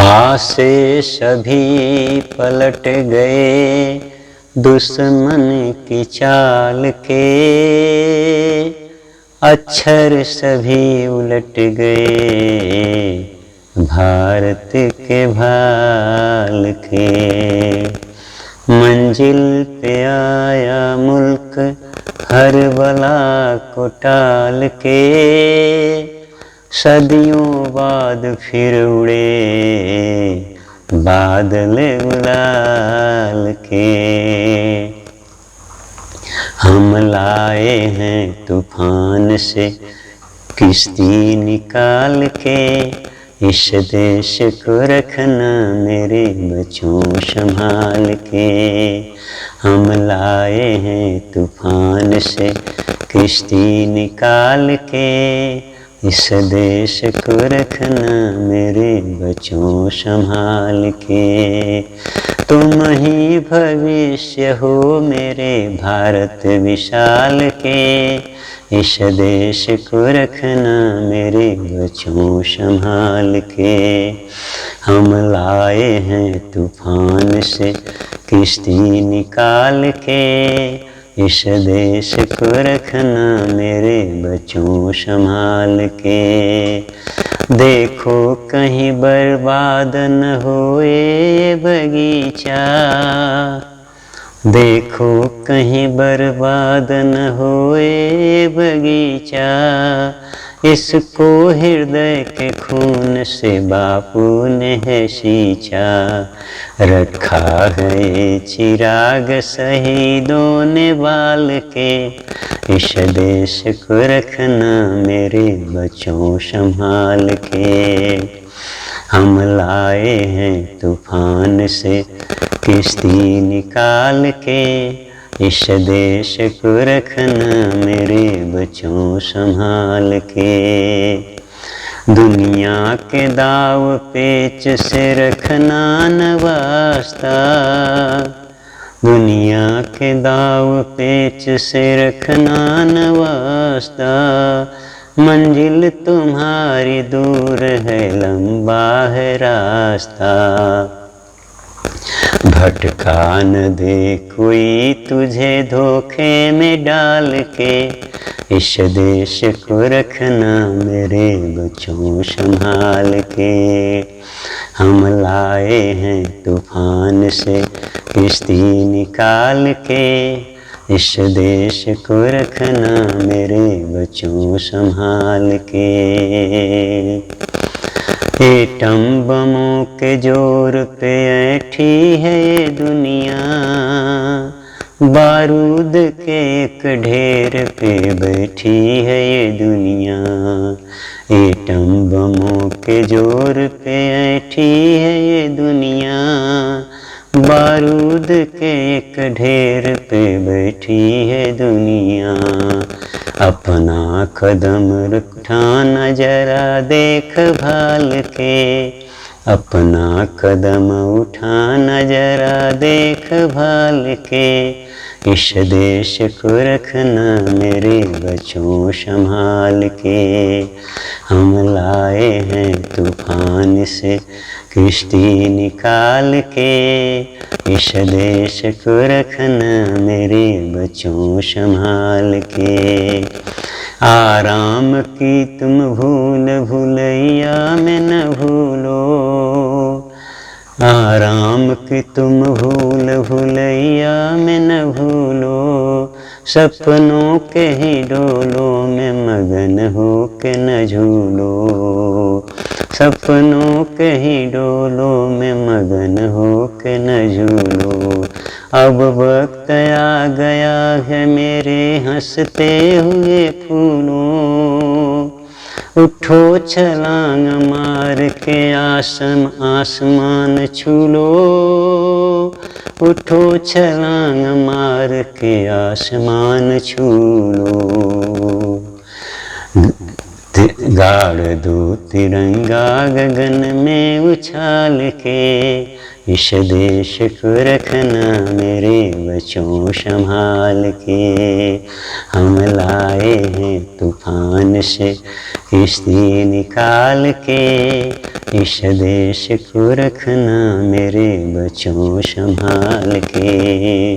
आसे सभी पलट गए दुश्मन की चाल के, अक्षर सभी उलट गए भारत के भाल के। मंजिल पे आया मुल्क हर बला को टाल के, सदियों बाद फिर उड़े बादल गुलाल के। हम लाए हैं तूफान से किश्ती निकाल के, इस देश को रखना मेरे बच्चों संभाल के। हम लाए हैं तूफान से किश्ती निकाल के, इस देश को रखना मेरे बच्चों संभाल के। तुम ही भविष्य हो मेरे भारत विशाल के, इस देश को रखना मेरे बच्चों संभाल के। हम लाए हैं तूफान से किश्ती निकाल के, इस देश को रखना मेरे बच्चों संभाल के। देखो कहीं बर्बाद न होए बगीचा, देखो कहीं बर्बाद न होए बगीचा, इसको हृदय के खून से बापू ने है सींचा। रखा है चिराग शहीदों ने बाल के, इस देश को रखना मेरे बच्चों संभाल के। हम लाए हैं तूफान से किश्ती निकाल के, इस देश को रखना मेरे बच्चों संभाल के। दुनिया के दाव पेच से रखना न वास्ता, दुनिया के दाव पेच से रखना न वास्ता। मंजिल तुम्हारी दूर है लंबा है रास्ता, भटका न दे कोई तुझे धोखे में डाल के, इस देश को रखना मेरे बच्चों संभाल के। हम लाए हैं तूफान से किश्ती निकाल के, इस देश को रखना मेरे बच्चों संभाल के। एटम बमों के जोर पे ऐठी है ये दुनिया, बारूद के एक ढेर पे बैठी है ये दुनिया। एटम बमों के जोर पे ऐठी है ये दुनिया, बारूद के एक ढेर पे बैठी है दुनिया। अपना कदम उठाना जरा देख भाल के, अपना कदम उठाना जरा देख भाल के, इस देश को रखना मेरे बच्चों संभाल के। हम लाए हैं तूफान से किश्ती निकाल के, इस देश को रखना मेरे बच्चों संभाल के। आराम की तुम भूल भुलैया में न भूलो, आराम की तुम भूल भुलैया में न भूलो। सपनों के ही डोलों में मगन हो के न झूलो, सपनों के ही डोलों में मगन हो के न झूलो। अब वक्त आ गया है मेरे हंसते हुए फूलों, उठो छलांग मार के आसमान छू लो, उठो छलांग मार के आसमान छू लो। गाड़ दो तिरंगा गगन में उछाल के, इस देश को रखना मेरे बच्चों संभाल के। हम लाए हैं तूफान से किश्ती निकाल के। इस देश को रखना मेरे बच्चों संभाल के।